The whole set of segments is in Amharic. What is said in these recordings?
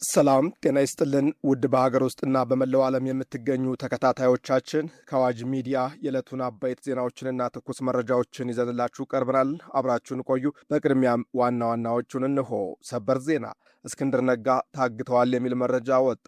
ሰላም ጤና ይስጥልን ውድ በሀገር ውስጥና በመላው ዓለም የምትገኙ ተከታታዮቻችን ከአዋጅ ሚዲያ የዕለቱን አበይት ዜናዎችንና ትኩስ መረጃዎችን ይዘንላችሁ ቀርበናል። አብራችሁን ቆዩ። በቅድሚያም ዋና ዋናዎቹን እንሆ። ሰበር ዜና፣ እስክንድር ነጋ ታግተዋል የሚል መረጃ ወጣ።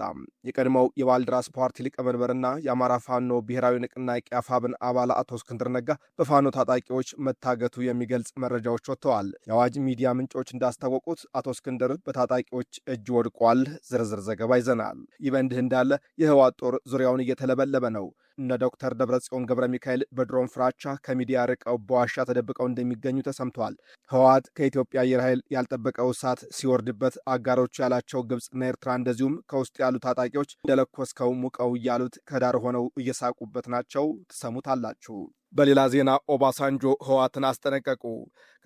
የቀድሞው የባልደራስ ፓርቲ ሊቀመንበርና የአማራ ፋኖ ብሔራዊ ንቅናቄ አፋብን አባል አቶ እስክንድር ነጋ በፋኖ ታጣቂዎች መታገቱ የሚገልጽ መረጃዎች ወጥተዋል። የአዋጅ ሚዲያ ምንጮች እንዳስታወቁት አቶ እስክንድር በታጣቂዎች እጅ ወድቋል። ዝርዝር ዘገባ ይዘናል። ይህ በእንዲህ እንዳለ የህወሓት ጦር ዙሪያውን እየተለበለበ ነው። እነ ዶክተር ደብረጽዮን ገብረ ሚካኤል በድሮን ፍራቻ ከሚዲያ ርቀው በዋሻ ተደብቀው እንደሚገኙ ተሰምቷል። ህወሓት ከኢትዮጵያ አየር ኃይል ያልጠበቀው እሳት ሲወርድበት አጋሮቹ ያላቸው ግብፅና ኤርትራ እንደዚሁም ከውስጥ ያሉ ታጣቂዎች እንደለኮስከው ሙቀው እያሉት ከዳር ሆነው እየሳቁበት ናቸው። ትሰሙታላችሁ። በሌላ ዜና ኦባሳንጆ ህወሓትን አስጠነቀቁ።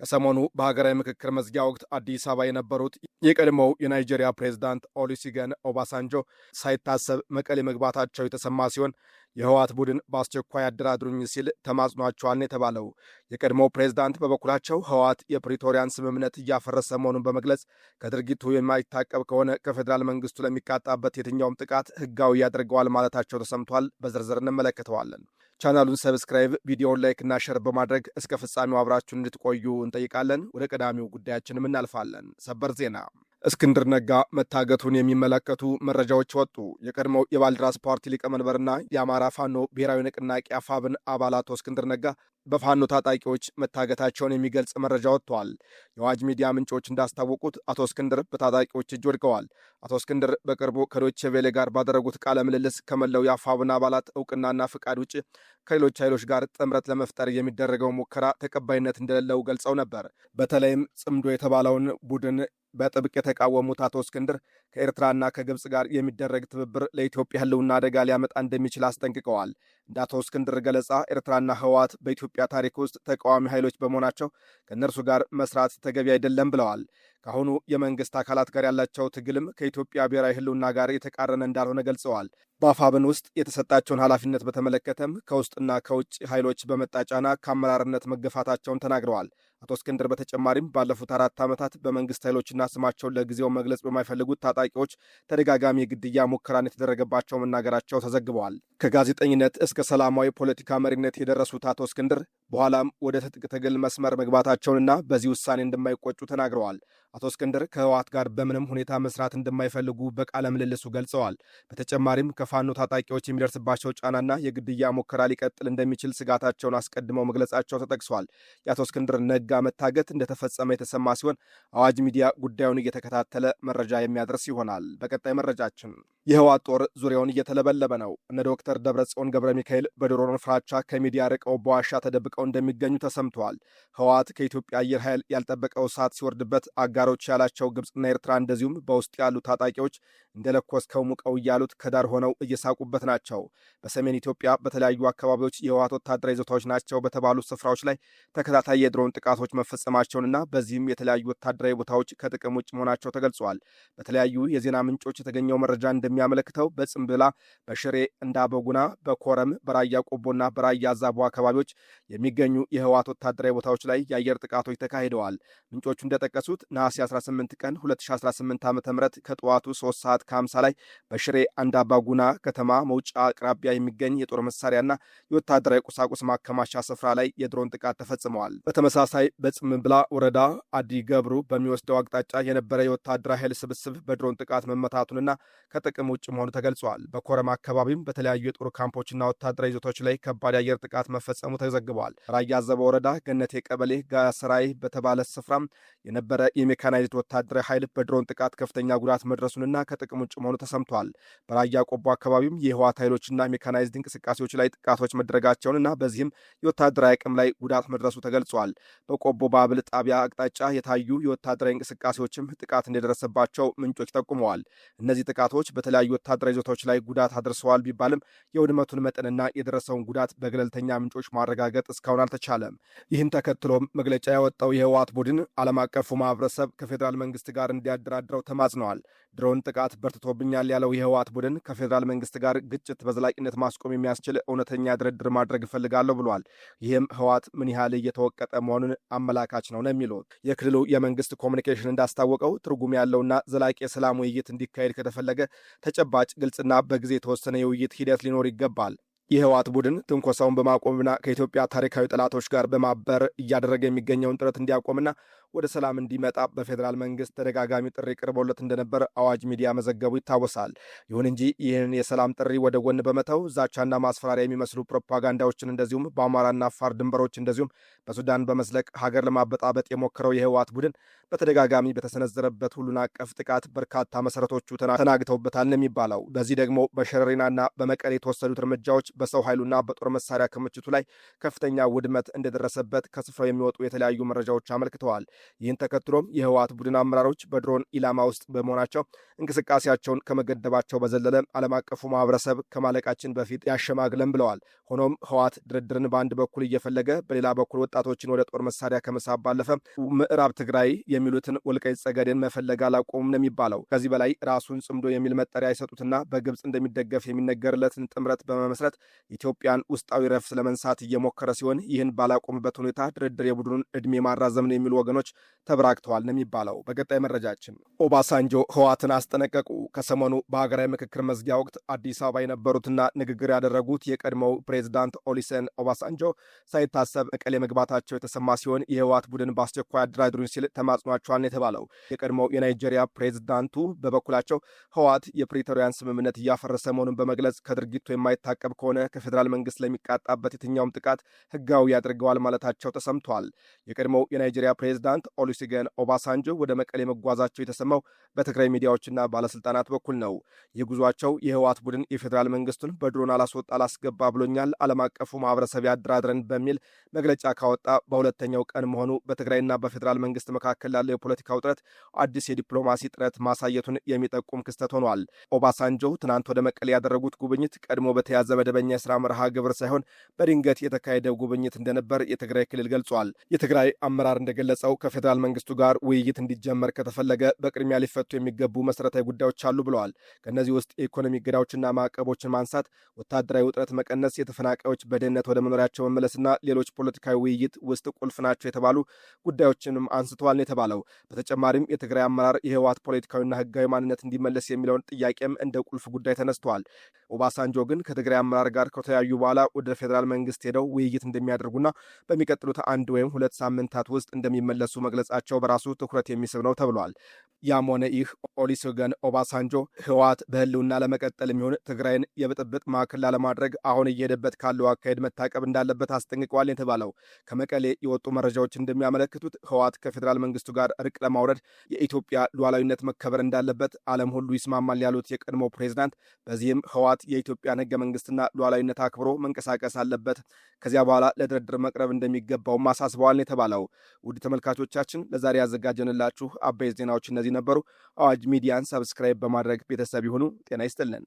ከሰሞኑ በሀገራዊ ምክክር መዝጊያ ወቅት አዲስ አበባ የነበሩት የቀድሞው የናይጄሪያ ፕሬዝዳንት ኦሉሴጉን ኦባሳንጆ ሳይታሰብ መቀሌ መግባታቸው የተሰማ ሲሆን የህወሓት ቡድን በአስቸኳይ አደራድሩኝ ሲል ተማጽኗቸዋል የተባለው። የቀድሞው ፕሬዝዳንት በበኩላቸው ህወሓት የፕሪቶሪያን ስምምነት እያፈረሰ መሆኑን በመግለጽ ከድርጊቱ የማይታቀብ ከሆነ ከፌዴራል መንግስቱ ለሚቃጣበት የትኛውም ጥቃት ህጋዊ ያደርገዋል ማለታቸው ተሰምቷል። በዝርዝር እንመለከተዋለን። ቻናሉን ሰብስክራይብ፣ ቪዲዮውን ላይክ እና ሸር በማድረግ እስከ ፍጻሜው አብራችሁን እንድትቆዩ እንጠይቃለን። ወደ ቀዳሚው ጉዳያችንም እናልፋለን። ሰበር ዜና፣ እስክንድር ነጋ መታገቱን የሚመለከቱ መረጃዎች ወጡ። የቀድሞው የባልደራስ ፓርቲ ሊቀመንበርና የአማራ ፋኖ ብሔራዊ ንቅናቄ አፋብን አባል አቶ እስክንድር ነጋ በፋኖ ታጣቂዎች መታገታቸውን የሚገልጽ መረጃ ወጥቷል። የአዋጅ ሚዲያ ምንጮች እንዳስታወቁት አቶ እስክንድር በታጣቂዎች እጅ ወድቀዋል። አቶ እስክንድር በቅርቡ ከዶይቼ ቬለ ጋር ባደረጉት ቃለ ምልልስ ከመላው የአፋብን አባላት እውቅናና ፍቃድ ውጭ ከሌሎች ኃይሎች ጋር ጥምረት ለመፍጠር የሚደረገው ሙከራ ተቀባይነት እንደሌለው ገልጸው ነበር። በተለይም ጽምዶ የተባለውን ቡድን በጥብቅ የተቃወሙት አቶ እስክንድር ከኤርትራና ከግብፅ ጋር የሚደረግ ትብብር ለኢትዮጵያ ሕልውና አደጋ ሊያመጣ እንደሚችል አስጠንቅቀዋል። እንደ አቶ እስክንድር ገለጻ ኤርትራና ህወሓት በኢትዮጵያ ታሪክ ውስጥ ተቃዋሚ ኃይሎች በመሆናቸው ከእነርሱ ጋር መስራት ተገቢ አይደለም ብለዋል። ከአሁኑ የመንግስት አካላት ጋር ያላቸው ትግልም ከኢትዮጵያ ብሔራዊ ሕልውና ጋር የተቃረነ እንዳልሆነ ገልጸዋል። በአፋብን ውስጥ የተሰጣቸውን ኃላፊነት በተመለከተም ከውስጥና ከውጭ ኃይሎች በመጣ ጫና ከአመራርነት መገፋታቸውን ተናግረዋል። አቶ እስክንድር በተጨማሪም ባለፉት 4 ዓመታት በመንግስት ኃይሎችና ስማቸውን ለጊዜው መግለጽ በማይፈልጉት ታጣቂዎች ተደጋጋሚ የግድያ ሙከራን የተደረገባቸው መናገራቸው ተዘግበዋል። ከጋዜጠኝነት እስከ ሰላማዊ ፖለቲካ መሪነት የደረሱት አቶ እስክንድር በኋላም ወደ ትጥቅ ትግል መስመር መግባታቸውንና በዚህ ውሳኔ እንደማይቆጩ ተናግረዋል። አቶ እስክንድር ከህወሓት ጋር በምንም ሁኔታ መስራት እንደማይፈልጉ በቃለ ምልልሱ ገልጸዋል። በተጨማሪም ከፋኖ ታጣቂዎች የሚደርስባቸው ጫናና የግድያ ሙከራ ሊቀጥል እንደሚችል ስጋታቸውን አስቀድመው መግለጻቸው ተጠቅሷል። የአቶ እስክንድር ነጋ መታገት እንደተፈጸመ የተሰማ ሲሆን አዋጅ ሚዲያ ጉዳዩን እየተከታተለ መረጃ የሚያደርስ ይሆናል። በቀጣይ መረጃችን የህወሓት ጦር ዙሪያውን እየተለበለበ ነው። እነ ዶክተር ደብረጽዮን ገብረ ሚካኤል በድሮን ፍራቻ ከሚዲያ ርቀው በዋሻ ተደብቀው እንደሚገኙ ተሰምተዋል። ህወሓት ከኢትዮጵያ አየር ኃይል ያልጠበቀው እሳት ሲወርድበት አጋሮች ያላቸው ግብፅና ኤርትራ እንደዚሁም በውስጥ ያሉ ታጣቂዎች እንደለኮስከው ሙቀው እያሉት ከዳር ሆነው እየሳቁበት ናቸው። በሰሜን ኢትዮጵያ በተለያዩ አካባቢዎች የህወሓት ወታደራዊ ይዞታዎች ናቸው በተባሉ ስፍራዎች ላይ ተከታታይ የድሮን ጥቃቶች መፈጸማቸውንና በዚህም የተለያዩ ወታደራዊ ቦታዎች ከጥቅም ውጭ መሆናቸው ተገልጿል። በተለያዩ የዜና ምንጮች የተገኘው መረጃ እንደሚያመለክተው በጽምብላ፣ በሽሬ፣ እንዳበጉና፣ በኮረም፣ በራያ ቆቦና በራያ አዛቦ አካባቢዎች የሚገኙ የህወሓት ወታደራዊ ቦታዎች ላይ የአየር ጥቃቶች ተካሂደዋል። ምንጮቹ እንደጠቀሱት ነሐሴ 18 ቀን 2018 ዓ.ም ከጠዋቱ 3 ሰዓት ከ50 ላይ በሽሬ አንዳባጉና ከተማ መውጫ አቅራቢያ የሚገኝ የጦር መሳሪያና የወታደራዊ ቁሳቁስ ማከማቻ ስፍራ ላይ የድሮን ጥቃት ተፈጽመዋል። በተመሳሳይ በጽምብላ ወረዳ አዲ ገብሩ በሚወስደው አቅጣጫ የነበረ የወታደራዊ ኃይል ስብስብ በድሮን ጥቃት መመታቱንና ከጥቅም ውጭ መሆኑ ተገልጿል። በኮረም አካባቢም በተለያዩ የጦር ካምፖችና ወታደራዊ ይዞታዎች ላይ ከባድ የአየር ጥቃት መፈጸሙ ተዘግበዋል። ራያ አዘቦ ወረዳ ገነቴ ቀበሌ ጋስራይ በተባለ ስፍራም የነበረ የሜካናይዝድ ወታደራዊ ኃይል በድሮን ጥቃት ከፍተኛ ጉዳት መድረሱንና ከጥቅም ውጭ መሆኑ ተሰምቷል። በራያ ቆቦ አካባቢም የህወሓት ኃይሎችና ሜካናይዝድ እንቅስቃሴዎች ላይ ጥቃቶች መደረጋቸውንና በዚህም የወታደራዊ አቅም ላይ ጉዳት መድረሱ ተገልጿል። በቆቦ ባብል ጣቢያ አቅጣጫ የታዩ የወታደራዊ እንቅስቃሴዎችም ጥቃት እንደደረሰባቸው ምንጮች ጠቁመዋል። እነዚህ ጥቃቶች በተለያዩ ወታደራዊ ይዞታዎች ላይ ጉዳት አድርሰዋል ቢባልም የውድመቱን መጠንና የደረሰውን ጉዳት በገለልተኛ ምንጮች ማረጋገጥ እስካሁን እስካሁን አልተቻለም። ይህን ተከትሎም መግለጫ ያወጣው የህወሓት ቡድን ዓለም አቀፉ ማህበረሰብ ከፌዴራል መንግስት ጋር እንዲያደራድረው ተማጽነዋል። ድሮን ጥቃት በርትቶብኛል ያለው የህወሓት ቡድን ከፌዴራል መንግስት ጋር ግጭት በዘላቂነት ማስቆም የሚያስችል እውነተኛ ድርድር ማድረግ እፈልጋለሁ ብሏል። ይህም ህወሓት ምን ያህል እየተወቀጠ መሆኑን አመላካች ነው የሚሉት የክልሉ የመንግስት ኮሚኒኬሽን እንዳስታወቀው ትርጉም ያለውና ዘላቂ የሰላም ውይይት እንዲካሄድ ከተፈለገ ተጨባጭ፣ ግልጽና በጊዜ የተወሰነ የውይይት ሂደት ሊኖር ይገባል። የህወሓት ቡድን ትንኮሳውን በማቆምና ከኢትዮጵያ ታሪካዊ ጠላቶች ጋር በማበር እያደረገ የሚገኘውን ጥረት እንዲያቆምና ወደ ሰላም እንዲመጣ በፌዴራል መንግስት ተደጋጋሚ ጥሪ ቀርቦለት እንደነበር አዋጅ ሚዲያ መዘገቡ ይታወሳል። ይሁን እንጂ ይህን የሰላም ጥሪ ወደ ጎን በመተው ዛቻና ማስፈራሪያ የሚመስሉ ፕሮፓጋንዳዎችን እንደዚሁም በአማራና አፋር ድንበሮች እንደዚሁም በሱዳን በመዝለቅ ሀገር ለማበጣበጥ የሞከረው የህወሓት ቡድን በተደጋጋሚ በተሰነዘረበት ሁሉን አቀፍ ጥቃት በርካታ መሰረቶቹ ተናግተውበታል ነው የሚባለው። በዚህ ደግሞ በሸረሪናና በመቀሌ የተወሰዱት እርምጃዎች በሰው ኃይሉና በጦር መሳሪያ ክምችቱ ላይ ከፍተኛ ውድመት እንደደረሰበት ከስፍራው የሚወጡ የተለያዩ መረጃዎች አመልክተዋል። ይህን ተከትሎም የህወሓት ቡድን አመራሮች በድሮን ኢላማ ውስጥ በመሆናቸው እንቅስቃሴያቸውን ከመገደባቸው በዘለለ ዓለም አቀፉ ማህበረሰብ ከማለቃችን በፊት ያሸማግለን ብለዋል። ሆኖም ህወሓት ድርድርን በአንድ በኩል እየፈለገ በሌላ በኩል ወጣቶችን ወደ ጦር መሳሪያ ከመሳብ ባለፈ ምዕራብ ትግራይ የሚሉትን ወልቃይት ጠገዴን መፈለግ አላቆሙም ነው የሚባለው። ከዚህ በላይ ራሱን ጽምዶ የሚል መጠሪያ የሰጡትና በግብፅ እንደሚደገፍ የሚነገርለትን ጥምረት በመመስረት ኢትዮጵያን ውስጣዊ ረፍት ለመንሳት እየሞከረ ሲሆን ይህን ባላቆምበት ሁኔታ ድርድር የቡድኑን ዕድሜ ማራዘም ነው የሚሉ ወገኖች ተበራክተዋል ነው የሚባለው። በቀጣይ መረጃችን ኦባሳንጆ ህወሓትን አስጠነቀቁ። ከሰሞኑ በሀገራዊ ምክክር መዝጊያ ወቅት አዲስ አበባ የነበሩትና ንግግር ያደረጉት የቀድሞው ፕሬዚዳንት ኦሉሴጉን ኦባሳንጆ ሳይታሰብ መቀሌ መግባታቸው የተሰማ ሲሆን የህወሓት ቡድን በአስቸኳይ አደራድሩኝ ሲል ተማጽኗቸዋል ነው የተባለው። የቀድሞው የናይጄሪያ ፕሬዚዳንቱ በበኩላቸው ህወሓት የፕሪቶሪያን ስምምነት እያፈረሰ መሆኑን በመግለጽ ከድርጊቱ የማይታቀብ ከሆነ ከፌዴራል መንግስት ለሚቃጣበት የትኛውም ጥቃት ህጋዊ ያደርገዋል ማለታቸው ተሰምቷል። የቀድሞው የናይጄሪያ ፕሬዚዳንት ኦሉሴጉን ኦባሳንጆ ወደ መቀሌ መጓዛቸው የተሰማው በትግራይ ሚዲያዎችና ባለስልጣናት በኩል ነው። የጉዟቸው የህወሓት ቡድን የፌዴራል መንግስቱን በድሮን አላስወጣ አላስገባ ብሎኛል፣ ዓለም አቀፉ ማህበረሰብ ያደራድረን በሚል መግለጫ ካወጣ በሁለተኛው ቀን መሆኑ በትግራይና በፌዴራል መንግስት መካከል ላለው የፖለቲካ ውጥረት አዲስ የዲፕሎማሲ ጥረት ማሳየቱን የሚጠቁም ክስተት ሆኗል። ኦባሳንጆ ትናንት ወደ መቀሌ ያደረጉት ጉብኝት ቀድሞ በተያዘ መደበኛ የስራ መርሃ ግብር ሳይሆን በድንገት የተካሄደ ጉብኝት እንደነበር የትግራይ ክልል ገልጿል። የትግራይ አመራር እንደገለጸው ከፌዴራል መንግስቱ ጋር ውይይት እንዲጀመር ከተፈለገ በቅድሚያ ሊፈቱ የሚገቡ መሰረታዊ ጉዳዮች አሉ ብለዋል። ከእነዚህ ውስጥ የኢኮኖሚ እገዳዎችና ማዕቀቦችን ማንሳት፣ ወታደራዊ ውጥረት መቀነስ፣ የተፈናቃዮች በደህንነት ወደ መኖሪያቸው መመለስና ሌሎች ፖለቲካዊ ውይይት ውስጥ ቁልፍ ናቸው የተባሉ ጉዳዮችንም አንስተዋል የተባለው። በተጨማሪም የትግራይ አመራር የህወሓት ፖለቲካዊና ህጋዊ ማንነት እንዲመለስ የሚለውን ጥያቄም እንደ ቁልፍ ጉዳይ ተነስተዋል። ኦባሳንጆ ግን ከትግራይ አመራር ጋር ከተወያዩ በኋላ ወደ ፌዴራል መንግስት ሄደው ውይይት እንደሚያደርጉና በሚቀጥሉት 1 ወይም 2 ሳምንታት ውስጥ እንደሚመለሱ መግለጻቸው በራሱ ትኩረት የሚስብ ነው ተብሏል። ያም ሆነ ይህ ኦሉሴጉን ኦባሳንጆ ህወሓት በህልውና ለመቀጠል የሚሆን ትግራይን የብጥብጥ ማዕከል ላለማድረግ አሁን እየሄደበት ካለው አካሄድ መታቀብ እንዳለበት አስጠንቅቀዋል የተባለው። ከመቀሌ የወጡ መረጃዎች እንደሚያመለክቱት ህወሓት ከፌዴራል መንግስቱ ጋር እርቅ ለማውረድ የኢትዮጵያ ሉዓላዊነት መከበር እንዳለበት ዓለም ሁሉ ይስማማል ያሉት የቀድሞ ፕሬዝዳንት፣ በዚህም ህወሓት የኢትዮጵያን ህገ መንግስትና ሉዓላዊነት አክብሮ መንቀሳቀስ አለበት፣ ከዚያ በኋላ ለድርድር መቅረብ እንደሚገባውም አሳስበዋል የተባለው። ውድ ተመልካቾቻችን ለዛሬ ያዘጋጀንላችሁ አበይት ዜናዎች እነዚህ ነበሩ። አዋጅ ሚዲያን ሰብስክራይብ በማድረግ ቤተሰብ ይሁኑ። ጤና ይስጥልን።